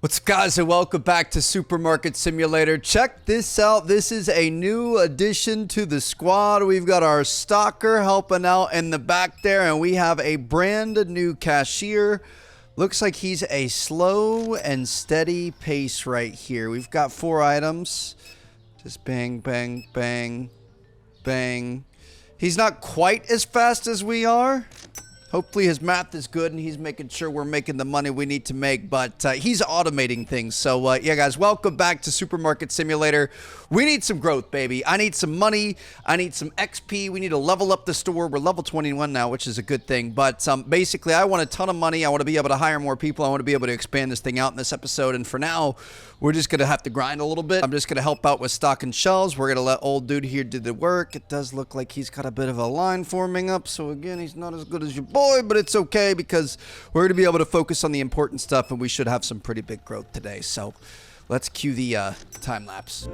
What's up, guys, and welcome back to Supermarket Simulator. Check this out. This is a new addition to the squad. We've got our stalker helping out in the back there, and we have a brand new cashier. Looks like he's a slow and steady pace right here. We've got 4 items. Just bang, bang, bang, bang. He's not quite as fast as we are. Hopefully his math is good and he's making sure we're making the money we need to make, but he's automating things. So, yeah, guys, welcome back to Supermarket Simulator. We need some growth, baby. I need some money. I need some XP. We need to level up the store. We're level 21 now, which is a good thing. But basically, I want a ton of money. I want to be able to hire more people. I want to be able to expand this thing out in this episode. And for now, we're just going to have to grind a little bit. I'm just going to help out with stocking shelves. We're going to let old dude here do the work. It does look like he's got a bit of a line forming up. So, again, he's not as good as your boy, but it's okay because we're going to be able to focus on the important stuff, and we should have some pretty big growth today. So let's cue the time lapse.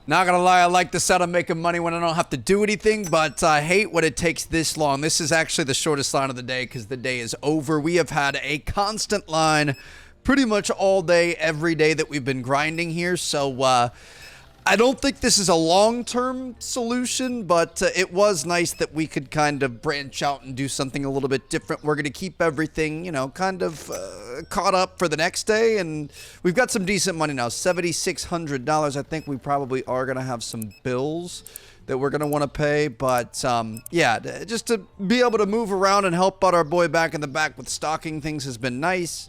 Not gonna lie, I like the sound of making money when I don't have to do anything, but I hate when it takes this long. This is actually the shortest line of the day because the day is over. We have had a constant line pretty much all day, every day that we've been grinding here. So I don't think this is a long-term solution, but it was nice that we could kind of branch out and do something a little bit different. We're going to keep everything, you know, kind of caught up for the next day, and we've got some decent money now, $7,600. I think we probably are going to have some bills that we're going to want to pay, but yeah, just to be able to move around and help out our boy back in the back with stocking things has been nice.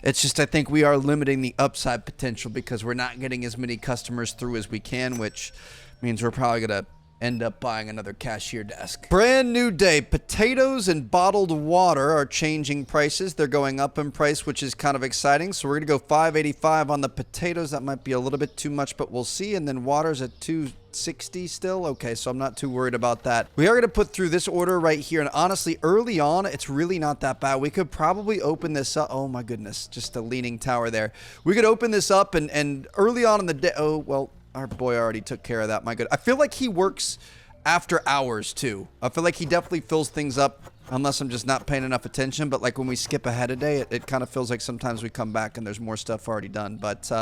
It's just I think we are limiting the upside potential because we're not getting as many customers through as we can, which means we're probably going to end up buying another cashier desk. Brand new day. Potatoes and bottled water are changing prices. They're going up in price, which is kind of exciting. So we're going to go $5.85 on the potatoes. That might be a little bit too much, but we'll see. And then water's at $2.60 still. Okay, so I'm not too worried about that. We are going to put through this order right here. And honestly, early on, it's really not that bad. We could probably open this up. Oh my goodness, just a leaning tower there. We could open this up and early on in the day. Oh, well, our boy already took care of that. My good. I feel like he works after hours too. I feel like he definitely fills things up unless I'm just not paying enough attention. But like when we skip ahead a day, it kind of feels like sometimes we come back and there's more stuff already done. But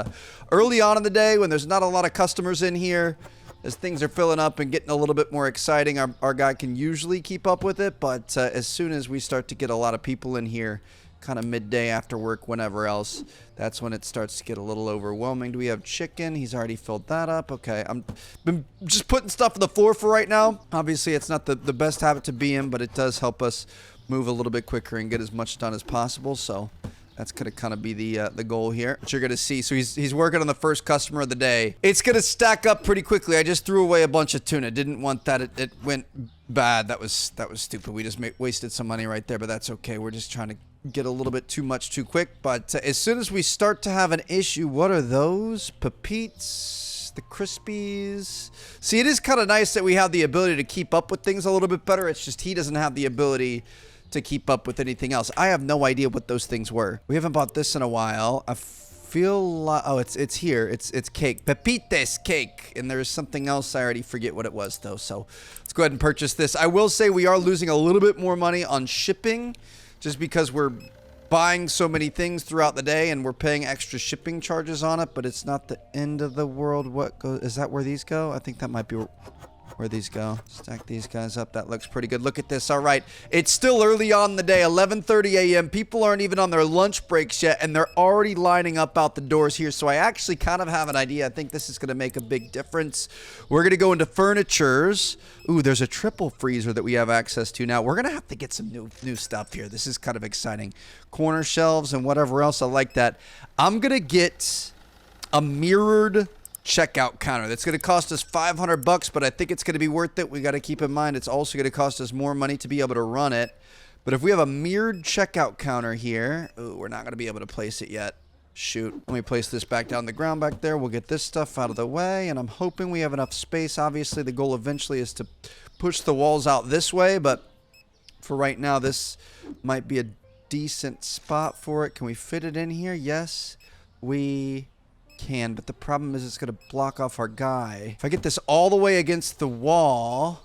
early on in the day when there's not a lot of customers in here, as things are filling up and getting a little bit more exciting, our guy can usually keep up with it. But as soon as we start to get a lot of people in here, kind of midday after work, whenever else, that's when it starts to get a little overwhelming. Do we have chicken? He's already filled that up. Okay, I'm been just putting stuff on the floor for right now. Obviously, it's not the best habit to be in, but it does help us move a little bit quicker and get as much done as possible. So that's going to kind of be the goal here, which you're going to see. So he's working on the first customer of the day. It's going to stack up pretty quickly. I just threw away a bunch of tuna. Didn't want that. It went bad. That was stupid. We just wasted some money right there, but that's okay. We're just trying to get a little bit too much too quick. But as soon as we start to have an issue, what are those? Pepites, the Crispies. See, it is kind of nice that we have the ability to keep up with things a little bit better. It's just he doesn't have the ability to keep up with anything else. I have no idea what those things were. We haven't bought this in a while. I feel like, oh, it's here. It's cake. Pepites cake. And there's something else. I already forget what it was though. So let's go ahead and purchase this. I will say we are losing a little bit more money on shipping just because we're buying so many things throughout the day and we're paying extra shipping charges on it, but it's not the end of the world. What goes? Is that where these go? I think that might be where these go. Stack these guys up. That looks pretty good. Look at this. All right. It's still early on in the day, 11:30 a.m. People aren't even on their lunch breaks yet, and they're already lining up out the doors here. So I actually kind of have an idea. I think this is going to make a big difference. We're going to go into furnitures. Ooh, there's a triple freezer that we have access to now. We're going to have to get some new stuff here. This is kind of exciting. Corner shelves and whatever else. I like that. I'm going to get a mirrored checkout counter. That's going to cost us $500, but I think it's going to be worth it. We got to keep in mind it's also going to cost us more money to be able to run it. But if we have a mirrored checkout counter here, ooh, we're not going to be able to place it yet. Shoot. Let me place this back down the ground back there. We'll get this stuff out of the way, and I'm hoping we have enough space. Obviously, the goal eventually is to push the walls out this way, but for right now, this might be a decent spot for it. Can we fit it in here? Yes, we can, but the problem is it's going to block off our guy. If I get this all the way against the wall,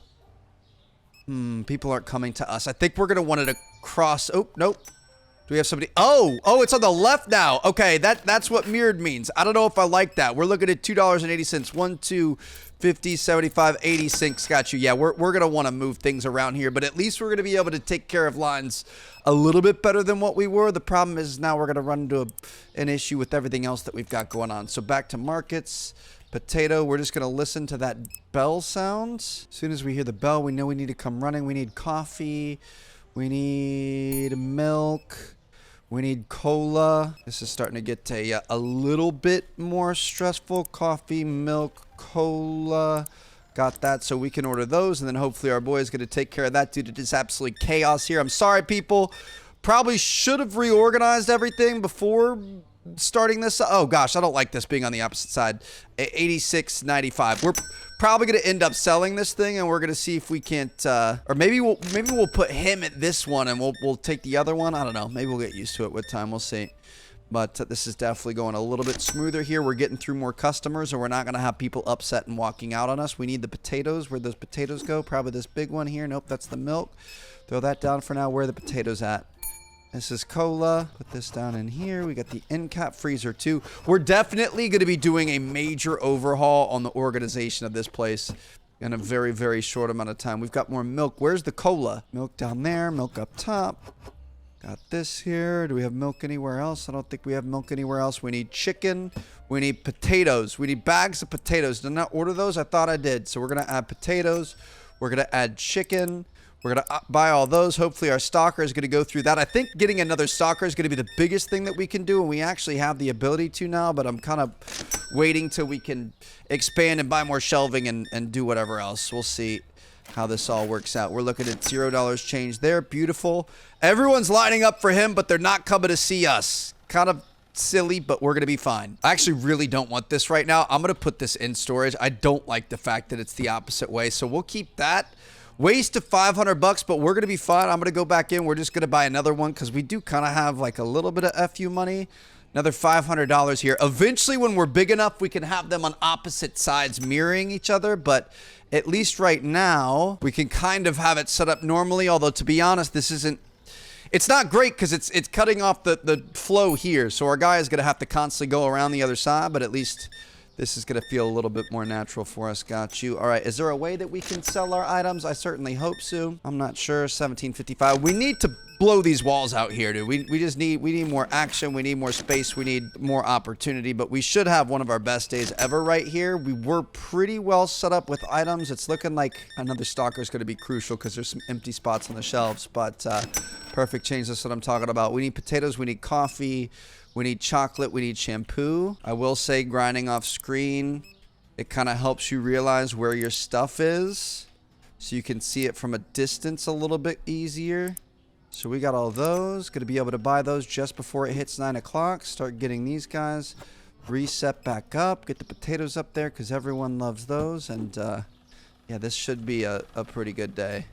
People aren't coming to us. I think we're going to want it to cross. Oh, nope. Do we have somebody? Oh, it's on the left now. Okay, that's what mirrored means. I don't know if I like that. We're looking at $2.80. 1, 2, 50, 75, 80 sinks. Got you. Yeah, we're going to want to move things around here, but at least we're going to be able to take care of lines a little bit better than what we were. The problem is now we're going to run into an issue with everything else that we've got going on. So back to markets. Potato, we're just going to listen to that bell sound. As soon as we hear the bell, we know we need to come running. We need coffee. We need milk. We need cola. This is starting to get a little bit more stressful. Coffee, milk, cola. Got that, so we can order those, and then hopefully our boy is going to take care of that due to this absolute chaos here. I'm sorry, people. Probably should have reorganized everything before starting this. Oh gosh, I don't like this being on the opposite side. 86.95. We're probably going to end up selling this thing, and we're going to see if we can't or maybe we'll put him at this one and we'll take the other one. I don't know. Maybe we'll get used to it with time. We'll see. But this is definitely going a little bit smoother here. We're getting through more customers, and we're not going to have people upset and walking out on us. We need the potatoes. Where'd those potatoes go? Probably this big one here. Nope, that's the milk. Throw that down for now. Where are the potatoes at? This is cola. Put this down in here. We got the end cap freezer too. We're definitely going to be doing a major overhaul on the organization of this place in a very, very short amount of time. We've got more milk. Where's the cola? Milk down there. Milk up top. Got this here. Do we have milk anywhere else? I don't think we have milk anywhere else. We need chicken. We need potatoes. We need bags of potatoes. Did I not order those? I thought I did. So we're going to add potatoes. We're going to add chicken. We're going to buy all those. Hopefully our stocker is going to go through that. I think getting another stocker is going to be the biggest thing that we can do, and we actually have the ability to now, but I'm kind of waiting till we can expand and buy more shelving and do whatever else. We'll see how this all works out. We're looking at $0 change there. Beautiful. Everyone's lining up for him, but they're not coming to see us. Kind of silly, but we're going to be fine. I actually really don't want this right now. I'm going to put this in storage. I don't like the fact that it's the opposite way, so we'll keep that. Waste of $500, but we're going to be fine. I'm going to go back in. We're just going to buy another one because we do kind of have like a little bit of FU money. Another $500 here. Eventually, when we're big enough, we can have them on opposite sides mirroring each other, but at least right now, we can kind of have it set up normally, although to be honest, this isn't... It's not great because it's cutting off the flow here, so our guy is going to have to constantly go around the other side, but at least... this is going to feel a little bit more natural for us. Got you. All right. Is there a way that we can sell our items? I certainly hope so. I'm not sure. 1755. We need to blow these walls out here, dude. We just need more action. We need more space. We need more opportunity. But we should have one of our best days ever right here. We were pretty well set up with items. It's looking like another stalker is going to be crucial because there's some empty spots on the shelves. But perfect change. That's what I'm talking about. We need potatoes. We need coffee. We need chocolate. We need shampoo. I will say grinding off screen, it kind of helps you realize where your stuff is. So you can see it from a distance a little bit easier. So we got all those. Going to be able to buy those just before it hits 9 o'clock. Start getting these guys. Reset back up. Get the potatoes up there because everyone loves those. And yeah, this should be a pretty good day.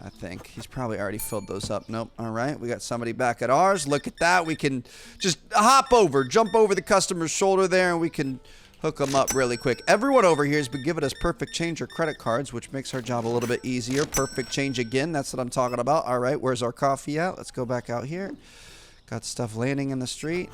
I think he's probably already filled those up. Nope. All right. We got somebody back at ours. Look at that. We can just jump over the customer's shoulder there, and we can hook them up really quick. Everyone over here has been giving us perfect change or credit cards, which makes our job a little bit easier. Perfect change again. That's what I'm talking about. All right. Where's our coffee at? Let's go back out here. Got stuff landing in the street.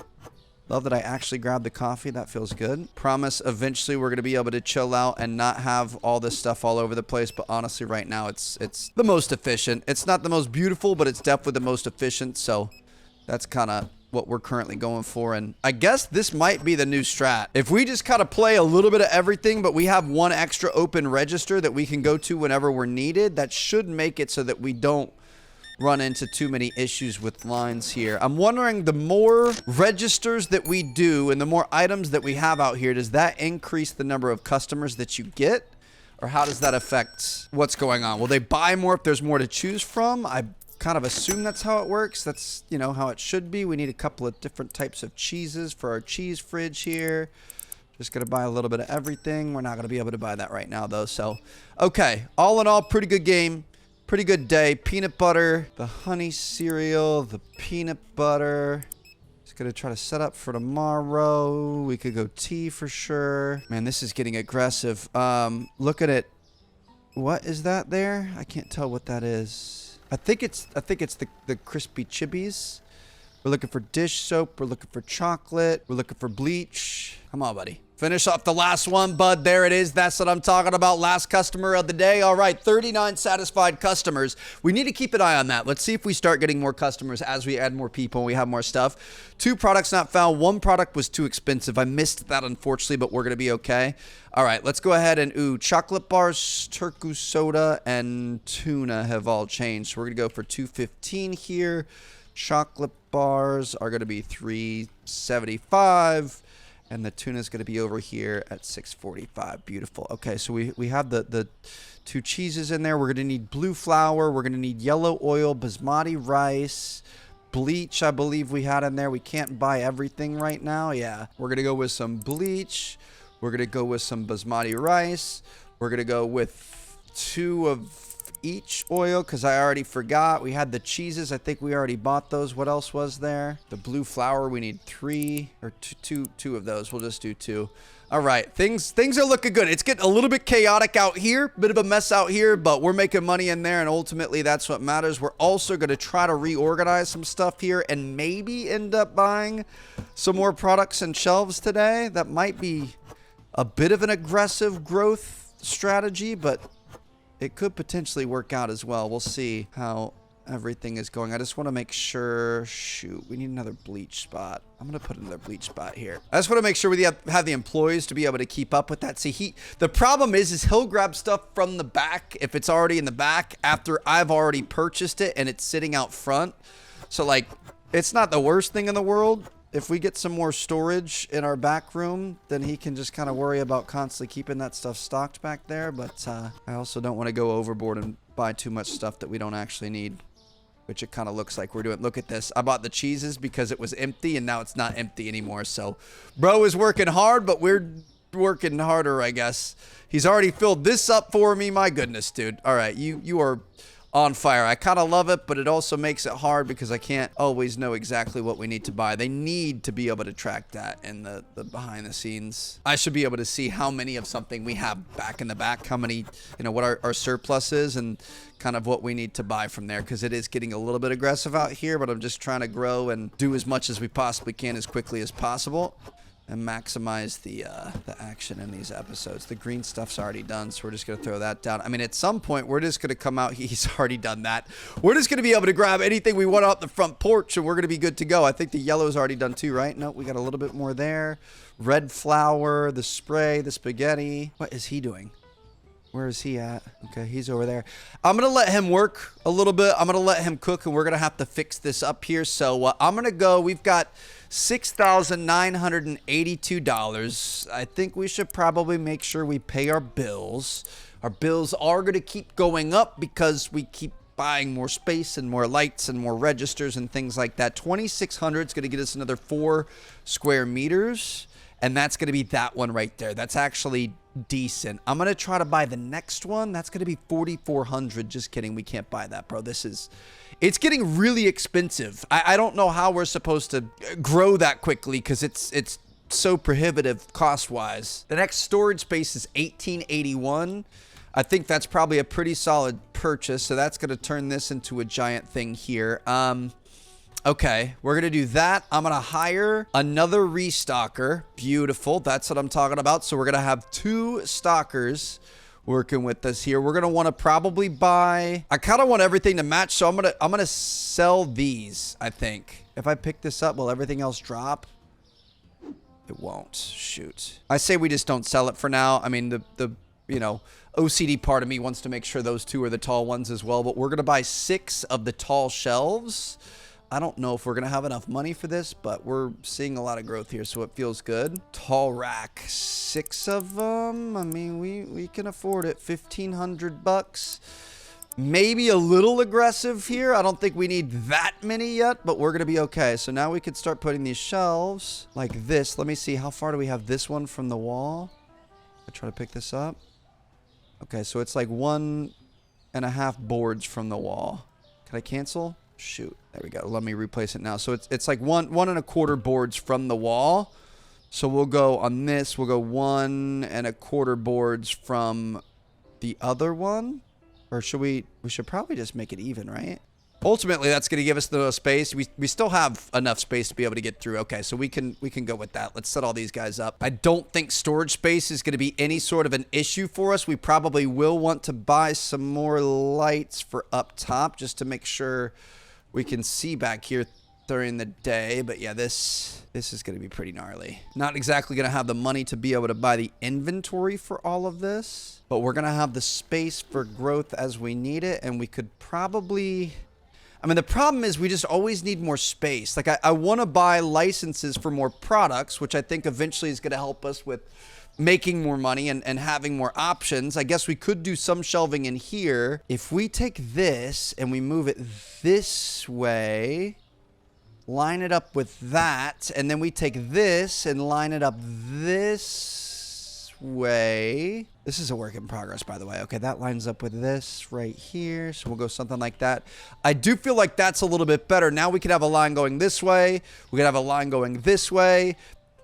Love that I actually grabbed the coffee. That feels good. Promise eventually we're going to be able to chill out and not have all this stuff all over the place. But honestly, right now, it's the most efficient. It's not the most beautiful, but it's definitely the most efficient. So that's kind of what we're currently going for. And I guess this might be the new strat. If we just kind of play a little bit of everything, but we have one extra open register that we can go to whenever we're needed, that should make it so that we don't run into too many issues with lines here. I'm wondering, the more registers that we do and the more items that we have out here, does that increase the number of customers that you get? Or how does that affect what's going on? Will they buy more if there's more to choose from? I kind of assume that's how it works. That's, you know, how it should be. We need a couple of different types of cheeses for our cheese fridge here. Just going to buy a little bit of everything. We're not going to be able to buy that right now, though. So, okay. All in all, pretty good game. Pretty good day. Peanut butter, the honey cereal, the peanut butter. Just gonna try to set up for tomorrow. We could go tea for sure. Man, this is getting aggressive. Look at it. What is that there? I can't tell what that is. I think it's the crispy chibis. We're looking for dish soap. We're looking for chocolate. We're looking for bleach. Come on, buddy. Finish off the last one, bud. There it is. That's what I'm talking about. Last customer of the day. All right, 39 satisfied customers. We need to keep an eye on that. Let's see if we start getting more customers as we add more people and we have more stuff. 2 products not found. 1 product was too expensive. I missed that, unfortunately, but we're going to be okay. All right, let's go ahead and, chocolate bars, turkey soda, and tuna have all changed. So we're going to go for $2.15 here. Chocolate bars are going to be $3.75. And the tuna is going to be over here at $6.45. Beautiful. Okay, so we have the 2 cheeses in there. We're going to need blue flour. We're going to need yellow oil, basmati rice, bleach, I believe we had in there. We can't buy everything right now. Yeah, we're going to go with some bleach. We're going to go with some basmati rice. We're going to go with 2 of each oil because I already forgot. We had the cheeses. I think we already bought those. What else was there? The blue flour. We need 3 or 2 of those. We'll just do 2. All right. Things are looking good. It's getting a little bit chaotic out here. Bit of a mess out here, but we're making money in there, and ultimately that's what matters. We're also going to try to reorganize some stuff here and maybe end up buying some more products and shelves today. That might be a bit of an aggressive growth strategy, but it could potentially work out as well. We'll see how everything is going. I just want to make sure. Shoot, we need another bleach spot. I'm going to put another bleach spot here. I just want to make sure we have the employees to be able to keep up with that. See, the problem is he'll grab stuff from the back if it's already in the back after I've already purchased it and it's sitting out front. So, like, it's not the worst thing in the world. If we get some more storage in our back room, then he can just kind of worry about constantly keeping that stuff stocked back there. But I also don't want to go overboard and buy too much stuff that we don't actually need, which it kind of looks like we're doing. Look at this. I bought the cheeses because it was empty, and now it's not empty anymore. So bro is working hard, but we're working harder, I guess. He's already filled this up for me. My goodness, dude. All right, you are on fire. I kind of love it, but it also makes it hard because I can't always know exactly what we need to buy. They need to be able to track that in the behind the scenes. I should be able to see how many of something we have back in the back, how many, what our surplus is, and kind of what we need to buy from there, because it is getting a little bit aggressive out here, but I'm just trying to grow and do as much as we possibly can as quickly as possible and maximize the action in these episodes. The green stuff's already done, so we're just going to throw that down. I mean, at some point, we're just going to come out. He's already done that. We're just going to be able to grab anything we want out the front porch, and we're going to be good to go. I think the yellow's already done too, right? No, we got a little bit more there. Red flour, the spray, the spaghetti. What is he doing? Where is he at? Okay, he's over there. I'm going to let him work a little bit. I'm going to let him cook, and we're going to have to fix this up here. So I'm going to go. We've got $6,982. I think we should probably make sure we pay our bills. Our bills are going to keep going up because we keep buying more space and more lights and more registers and things like that. 2,600 is going to get us another 4 square meters. And that's going to be that one right there. That's actually decent. I'm going to try to buy the next one. That's going to be 4,400. Just kidding. We can't buy that, bro. It's getting really expensive. I don't know how we're supposed to grow that quickly because it's so prohibitive cost-wise. The next storage space is 1,881. I think that's probably a pretty solid purchase. So that's going to turn this into a giant thing here. Okay, we're going to do that. I'm going to hire another restocker. Beautiful. That's what I'm talking about. So we're going to have 2 stockers working with us here. We're going to want to probably buy, I kind of want everything to match. So I'm going to sell these, I think. If I pick this up, will everything else drop? It won't. Shoot. I say we just don't sell it for now. I mean, the OCD part of me wants to make sure those 2 are the tall ones as well. But we're going to buy 6 of the tall shelves. I don't know if we're going to have enough money for this, but we're seeing a lot of growth here, so it feels good. Tall rack, 6 of them. I mean, we can afford it. $1,500. Maybe a little aggressive here. I don't think we need that many yet, but we're going to be okay. So now we could start putting these shelves like this. Let me see. How far do we have this one from the wall? I try to pick this up. Okay, so it's like 1.5 boards from the wall. Can I cancel? Shoot. There we go. Let me replace it now. So it's like 1.25 boards from the wall. So we'll go on this. We'll go 1.25 boards from the other one? Or should we should probably just make it even, right? Ultimately, that's going to give us the space. We still have enough space to be able to get through. Okay, so we can go with that. Let's set all these guys up. I don't think storage space is going to be any sort of an issue for us. We probably will want to buy some more lights for up top just to make sure we can see back here during the day. But yeah, this is going to be pretty gnarly. Not exactly going to have the money to be able to buy the inventory for all of this, but we're going to have the space for growth as we need it, and we could probably... I mean, the problem is we just always need more space. Like, I want to buy licenses for more products, which I think eventually is going to help us with making more money and having more options. I guess we could do some shelving in here. If we take this and we move it this way, line it up with that, and then we take this and line it up this way. This is a work in progress, by the way. Okay, that lines up with this right here. So we'll go something like that. I do feel like that's a little bit better. Now we could have a line going this way. We could have a line going this way.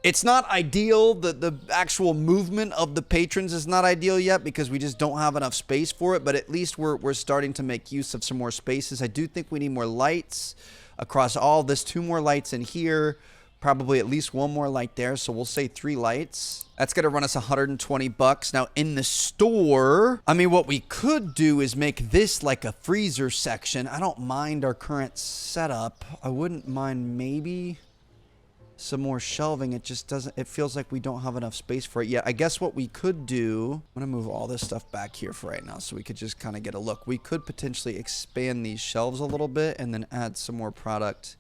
It's not ideal. The actual movement of the patrons is not ideal yet because we just don't have enough space for it. But at least we're starting to make use of some more spaces. I do think we need more lights across all this. 2 more lights in here. Probably at least 1 more light there. So we'll say 3 lights. That's going to run us $120. Now, in the store, I mean, what we could do is make this like a freezer section. I don't mind our current setup. I wouldn't mind maybe some more shelving. It just doesn't, it feels like we don't have enough space for it yet. I guess what we could do, I'm going to move all this stuff back here for right now so we could just kind of get a look. We could potentially expand these shelves a little bit and then add some more product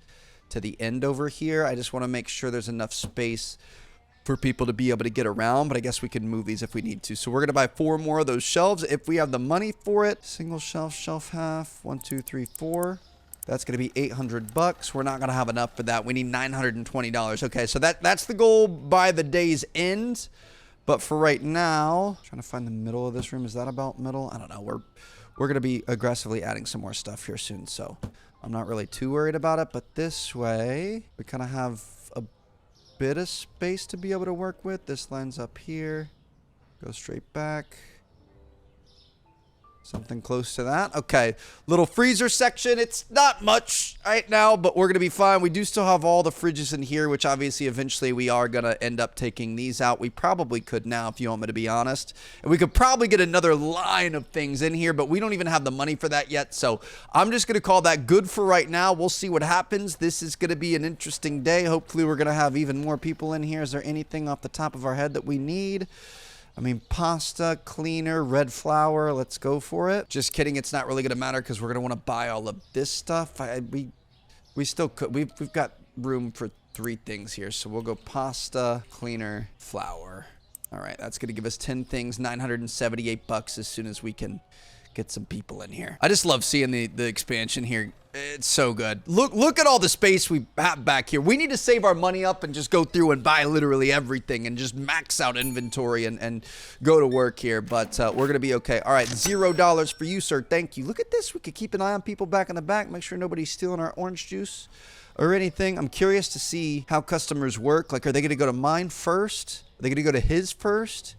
to the end over here. I just want to make sure there's enough space for people to be able to get around, but I guess we can move these if we need to. So we're going to buy 4 more of those shelves if we have the money for it. Single shelf, shelf half, 1, 2, 3, 4. That's going to be $800. We're not going to have enough for that. We need $920. Okay, so that's the goal by the day's end. But for right now, trying to find the middle of this room. Is that about middle? I don't know. We're going to be aggressively adding some more stuff here soon, so I'm not really too worried about it. But this way, we kind of have a bit of space to be able to work with. This lines up here, go straight back, something close to that. Okay, little freezer section. It's not much right now, but we're gonna be fine. We do still have all the fridges in here, which obviously eventually we are gonna end up taking these out. We probably could now, if you want me to be honest, and we could probably get another line of things in here, but we don't even have the money for that yet. So I'm just gonna call that good for right now. We'll see what happens. This is gonna be an interesting day. Hopefully we're gonna have even more people in here. Is there anything off the top of our head that we need? I mean, pasta, cleaner, red flour. Let's go for it. Just kidding. It's not really going to matter because we're going to want to buy all of this stuff. We still could. We've got room for 3 things here. So we'll go pasta, cleaner, flour. All right. That's going to give us 10 things, $978 as soon as we can get some people in here. I just love seeing the expansion here. It's so good. Look at all the space we have back here. We need to save our money up and just go through and buy literally everything and just max out inventory and go to work here. But we're going to be okay. All right, $0 for you, sir. Thank you. Look at this. We could keep an eye on people back in the back. Make sure nobody's stealing our orange juice or anything. I'm curious to see how customers work. Like, are they going to go to mine first? Are they going to go to his first?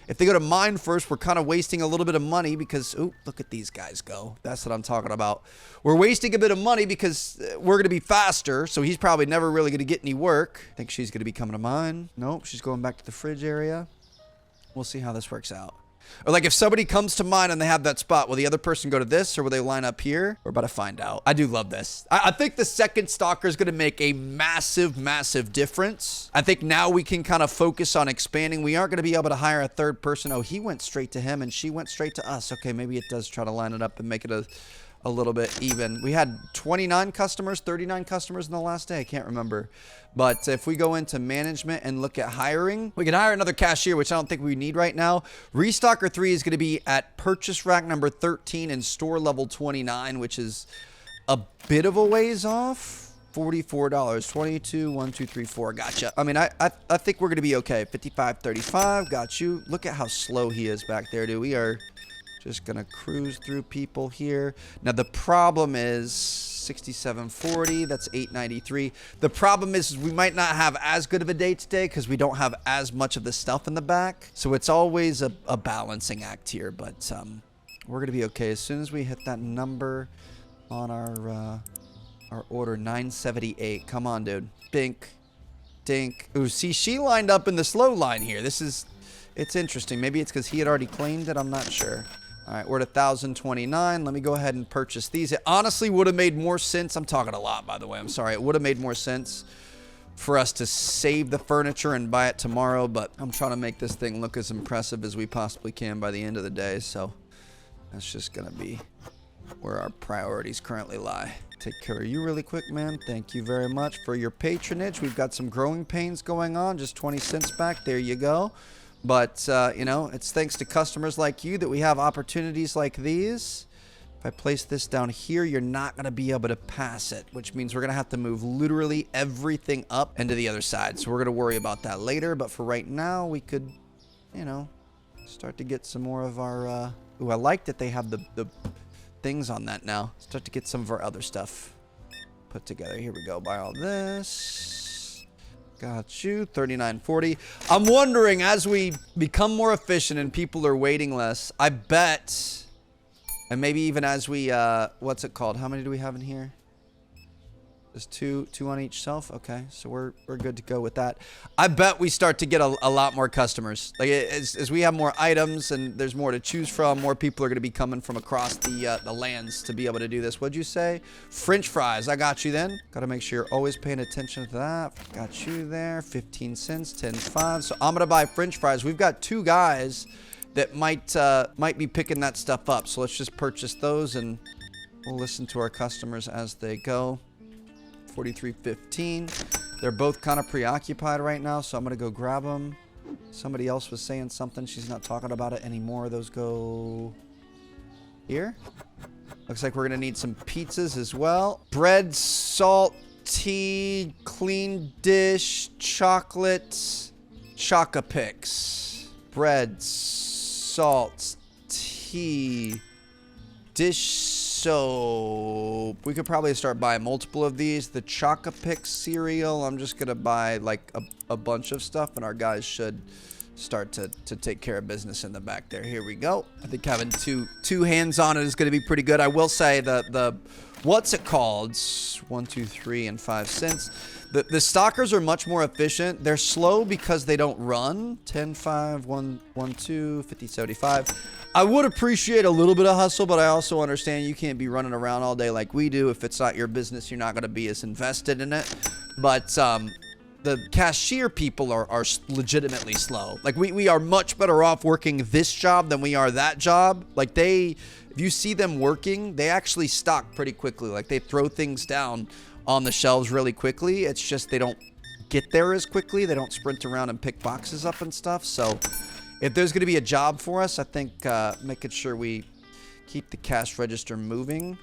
If they go to mine first, we're kind of wasting a little bit of money because, oh, look at these guys go. That's what I'm talking about. We're wasting a bit of money because we're going to be faster, so he's probably never really going to get any work. I think she's going to be coming to mine. Nope, she's going back to the fridge area. We'll see how this works out. Or like if somebody comes to mine and they have that spot, will the other person go to this or will they line up here? We're about to find out. I do love this. I think the second stalker is going to make a massive, massive difference. I think now we can kind of focus on expanding. We aren't going to be able to hire a 3rd person. Oh, he went straight to him and she went straight to us. Okay, maybe it does try to line it up and make it a little bit even. We had 29 customers, 39 customers in the last day. I can't remember. But if we go into management and look at hiring, we can hire another cashier, which I don't think we need right now. Restocker 3 is going to be at purchase rack number 13 and store level 29, which is a bit of a ways off. $44. 22, 1, 2, 3, 4. Gotcha. I mean, I think we're going to be okay. 55, 35. Got you. Look at how slow he is back there, dude. We are just going to cruise through people here. Now, the problem is 67.40. That's 8.93. The problem is we might not have as good of a day today because we don't have as much of the stuff in the back. So it's always a balancing act here, but we're gonna be okay. As soon as we hit that number on our order, 978. Come on, dude. Dink. Dink. Ooh, see, she lined up in the slow line here. It's interesting. Maybe it's because he had already claimed it. I'm not sure. All right, we're at 1,029. Let me go ahead and purchase these. It honestly would have made more sense. I'm talking a lot, by the way. I'm sorry. It would have made more sense for us to save the furniture and buy it tomorrow, but I'm trying to make this thing look as impressive as we possibly can by the end of the day, so that's just going to be where our priorities currently lie. Take care of you really quick, man. Thank you very much for your patronage. We've got some growing pains going on. Just 20 cents back. There you go. But, you know, it's thanks to customers like you that we have opportunities like these. If I place this down here, you're not going to be able to pass it, which means we're going to have to move literally everything up into the other side. So we're going to worry about that later. But for right now, we could, you know, start to get some more of our... Ooh, I like that they have the things on that now. Start to get some of our other stuff put together. Here we go. Buy all this. Got you. 39.40. I'm wondering, as we become more efficient and people are waiting less, I bet, and maybe even as we, what's it called? How many do we have in here? There's two on each shelf. Okay, so we're good to go with that. I bet we start to get a lot more customers. Like as we have more items and there's more to choose from, more people are going to be coming from across the lands to be able to do this. What'd you say? French fries. I got you then. Got to make sure you're always paying attention to that. Got you there. 15 cents. 10.5. So I'm gonna buy French fries. We've got two guys that might be picking that stuff up. So let's just purchase those and we'll listen to our customers as they go. 43.15. They're both kind of preoccupied right now, so I'm gonna go grab them. Somebody else was saying something. She's not talking about it anymore. Those go here. Looks like we're gonna need some pizzas as well. Bread, salt, tea, clean dish, chocolate, Choco-Pix. Bread, salt, tea, dish soap. We could probably start buying multiple of these. The Choco-Pix cereal, I'm just gonna buy like a bunch of stuff, and our guys should start to take care of business in the back there. Here we go. I think having two hands on it is gonna be pretty good. I will say the what's it called? 1, 2, 3, and 5 cents. The stockers are much more efficient. They're slow because they don't run. 10, 5, 1, 1, 2, 50, 75. I would appreciate a little bit of hustle, but I also understand you can't be running around all day like we do. If it's not your business, you're not going to be as invested in it. But the cashier people are legitimately slow. Like we are much better off working this job than we are that job. Like if you see them working, they actually stock pretty quickly. Like they throw things down on the shelves really quickly. It's just they don't get there as quickly. They don't sprint around and pick boxes up and stuff. So if there's going to be a job for us, I think making sure we keep the cash register moving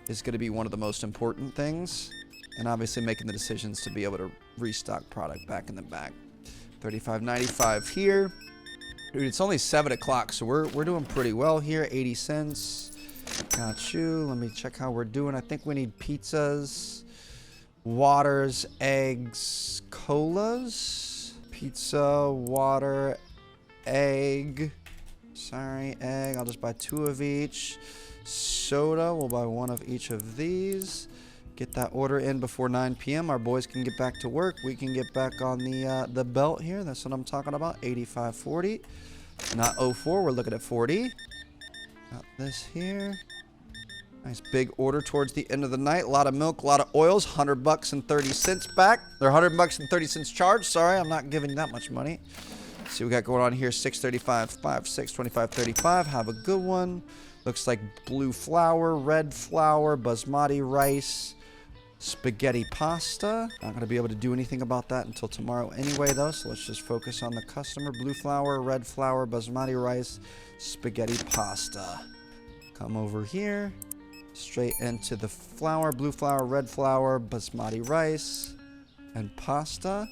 is going to be one of the most important things. And obviously making the decisions to be able to restock product back in the back. 35.95 here. Dude, it's only 7 o'clock, so we're doing pretty well here. 80 cents. Got you. Let me check how we're doing. I think we need pizzas, waters, eggs, colas. Pizza, water, egg. Sorry, egg. I'll just buy 2 of each. Soda. We'll buy 1 of each of these. Get that order in before 9 p.m. Our boys can get back to work. We can get back on the belt here. That's what I'm talking about. 85.40. Not 04. We're looking at 40. Got this here. Nice big order towards the end of the night. A lot of milk, a lot of oils. $100 and 30 cents back. They're $100 and 30 cents charged. Sorry, I'm not giving that much money. Let's see what we got going on here. 6.35, 5, 6, 25.35. Have a good one. Looks like blue flour, red flour, basmati rice, spaghetti pasta. Not going to be able to do anything about that until tomorrow anyway, though. So let's just focus on the customer. Blue flour, red flour, basmati rice, spaghetti pasta. Come over here. Straight into the flour, blue flour, red flour, basmati rice, and pasta.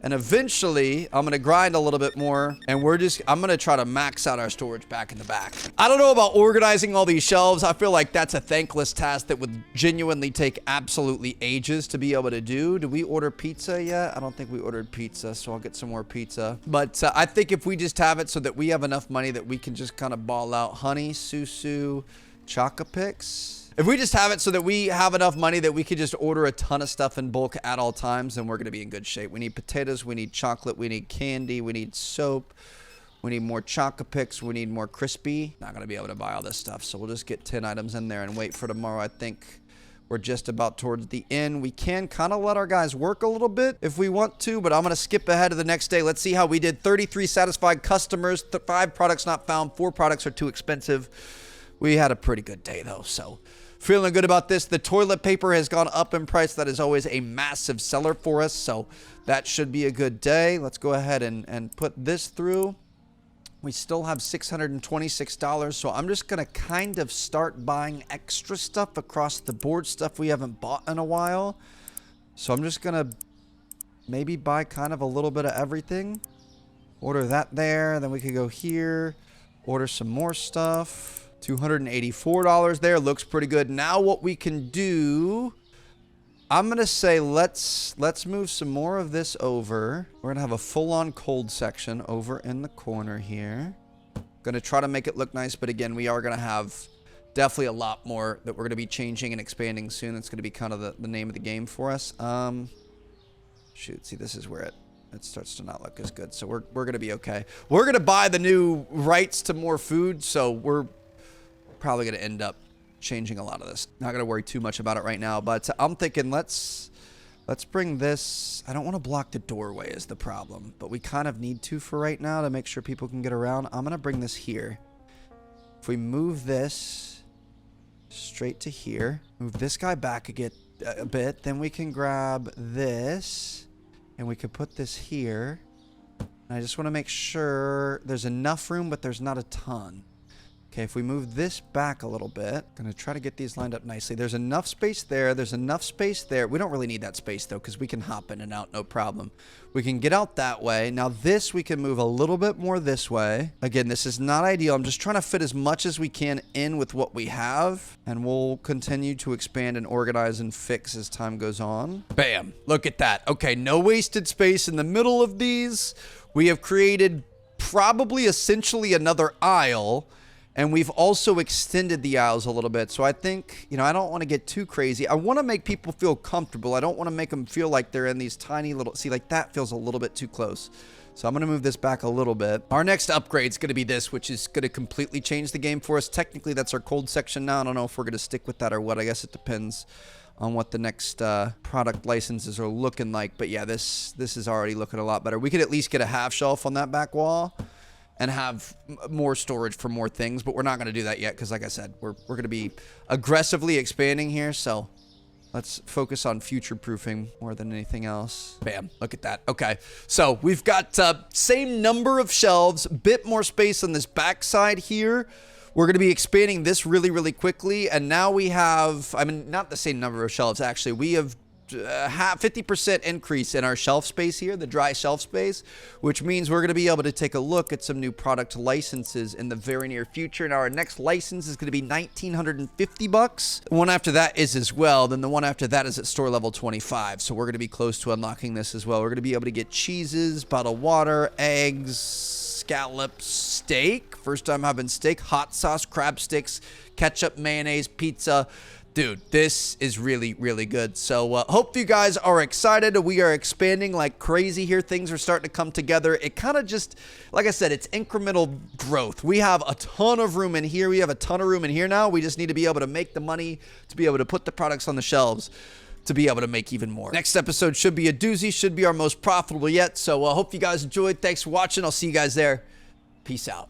And eventually, I'm going to grind a little bit more. And I'm going to try to max out our storage back in the back. I don't know about organizing all these shelves. I feel like that's a thankless task that would genuinely take absolutely ages to be able to do. Did we order pizza yet? I don't think we ordered pizza, so I'll get some more pizza. But I think if we just have it so that we have enough money that we can just kind of ball out honey, susu, Chocopix. If we just have it so that we have enough money that we could just order a ton of stuff in bulk at all times, then we're going to be in good shape. We need potatoes, we need chocolate, we need candy, we need soap, we need more Chocopix, we need more crispy. Not going to be able to buy all this stuff, so we'll just get 10 items in there and wait for tomorrow. I think we're just about towards the end. We can kind of let our guys work a little bit if we want to, but I'm going to skip ahead to the next day. Let's see how we did. 33 satisfied customers, 5 products not found, 4 products are too expensive. We had a pretty good day, though, so feeling good about this. The toilet paper has gone up in price. That is always a massive seller for us, so that should be a good day. Let's go ahead and put this through. We still have $626, so I'm just going to kind of start buying extra stuff across the board, stuff we haven't bought in a while. So I'm just going to maybe buy kind of a little bit of everything. Order that there, then we could go here, order some more stuff. $284 there. Looks pretty good. Now what we can do, I'm going to say let's move some more of this over. We're going to have a full-on cold section over in the corner here. Going to try to make it look nice, but again, we are going to have definitely a lot more that we're going to be changing and expanding soon. It's going to be kind of the name of the game for us. Shoot, see, this is where it starts to not look as good. So we're going to be okay. We're going to buy the new rights to more food, so we're probably going to end up changing a lot of this. Not going to worry too much about it right now, but I'm thinking let's bring this. I don't want to block the doorway is the problem, but we kind of need to for right now to make sure people can get around. I'm going to bring this here. If we move this straight to here, move this guy back a bit, then we can grab this and we could put this here. And I just want to make sure there's enough room, but there's not a ton. Okay, if we move this back a little bit, going to try to get these lined up nicely. There's enough space there. There's enough space there. We don't really need that space, though, because we can hop in and out, no problem. We can get out that way. Now, this we can move a little bit more this way. Again, this is not ideal. I'm just trying to fit as much as we can in with what we have, and we'll continue to expand and organize and fix as time goes on. Bam. Look at that. Okay, no wasted space in the middle of these. We have created probably essentially another aisle. And we've also extended the aisles a little bit. So I think, I don't want to get too crazy. I want to make people feel comfortable. I don't want to make them feel like they're in these tiny little... See, like that feels a little bit too close. So I'm going to move this back a little bit. Our next upgrade is going to be this, which is going to completely change the game for us. Technically, that's our cold section now. I don't know if we're going to stick with that or what. I guess it depends on what the next product licenses are looking like. But yeah, this is already looking a lot better. We could at least get a half shelf on that back wall and have more storage for more things, but we're not going to do that yet because, like I said, we're going to be aggressively expanding here, so let's focus on future-proofing more than anything else. Bam, look at that. Okay, so we've got same number of shelves, bit more space on this backside here. We're going to be expanding this really, really quickly, and now we have, not the same number of shelves, actually. We have 50% increase in our shelf space here, the dry shelf space, which means we're going to be able to take a look at some new product licenses in the very near future. Now, our next license is going to be $1,950. The one after that is as well. Then the one after that is at store level 25. So we're going to be close to unlocking this as well. We're going to be able to get cheeses, bottled water, eggs, scallops, steak. First time having steak, hot sauce, crab sticks, ketchup, mayonnaise, pizza. Dude, this is really, really good. So hope you guys are excited. We are expanding like crazy here. Things are starting to come together. It kind of just, like I said, it's incremental growth. We have a ton of room in here. We have a ton of room in here now. We just need to be able to make the money to be able to put the products on the shelves to be able to make even more. Next episode should be a doozy, should be our most profitable yet. So hope you guys enjoyed. Thanks for watching. I'll see you guys there. Peace out.